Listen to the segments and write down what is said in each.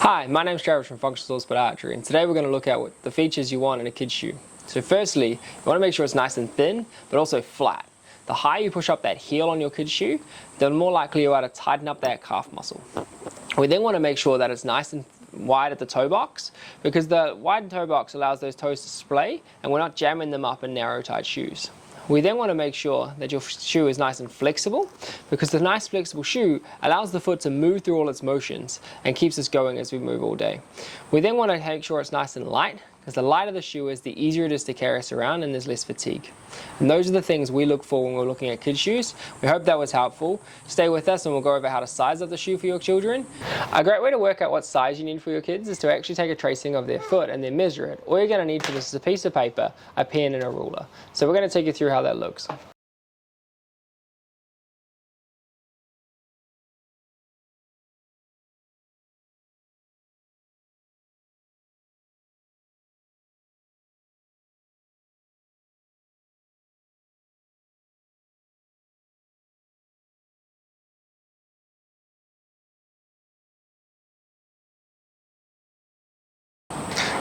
Hi, my name is Travis from Functional Sport Archery, and today we're going to look at what the features you want in a kid's shoe. So firstly, you want to make sure it's nice and thin, but also flat. The higher you push up that heel on your kid's shoe, the more likely you are to tighten up that calf muscle. We then want to make sure that it's nice and wide at the toe box, because the wide toe box allows those toes to splay, and we're not jamming them up in narrow tight shoes. We then want to make sure that your shoe is nice and flexible, because the nice flexible shoe allows the foot to move through all its motions and keeps us going as we move all day. We then want to make sure it's nice and light, because the lighter the shoe is, the easier it is to carry us around and there's less fatigue. And those are the things we look for when we're looking at kids' shoes. We hope that was helpful. Stay with us and we'll go over how to size up the shoe for your children. A great way to work out what size you need for your kids is to actually take a tracing of their foot and then measure it. All you're going to need for this is a piece of paper, a pen and a ruler. So we're going to take you through how that looks.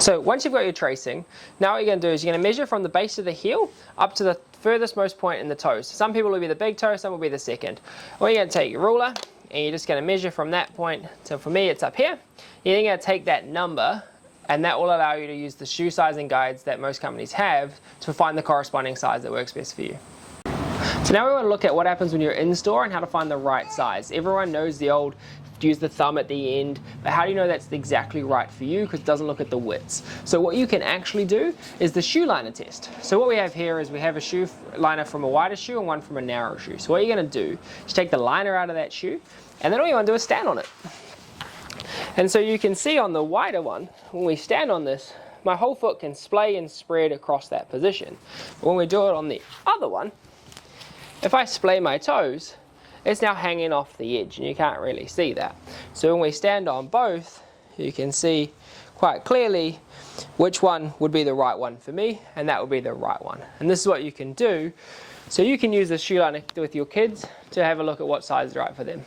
So once you've got your tracing, now what you're going to do is you're going to measure from the base of the heel up to the furthest most point in the toes. Some people will be the big toe, some will be the second. Well, you're going to take your ruler and you're just going to measure from that point. So for me, it's up here. You're then going to take that number, and that will allow you to use the shoe sizing guides that most companies have to find the corresponding size that works best for you. So now we want to look at what happens when you're in store and how to find the right size. Everyone knows the old use the thumb at the end, but how do you know that's exactly right for you? Because it doesn't look at the widths. So what you can actually do is the shoe liner test. So what we have here is we have a shoe liner from a wider shoe and one from a narrow shoe. So what you're going to do is take the liner out of that shoe, and then all you want to do is stand on it. And so you can see on the wider one, when we stand on this, my whole foot can splay and spread across that position. But when we do it on the other one, if I splay my toes, it's now hanging off the edge and you can't really see that. So when we stand on both, you can see quite clearly which one would be the right one for me, and that would be the right one. And this is what you can do. So you can use the shoe liner with your kids to have a look at what size is right for them.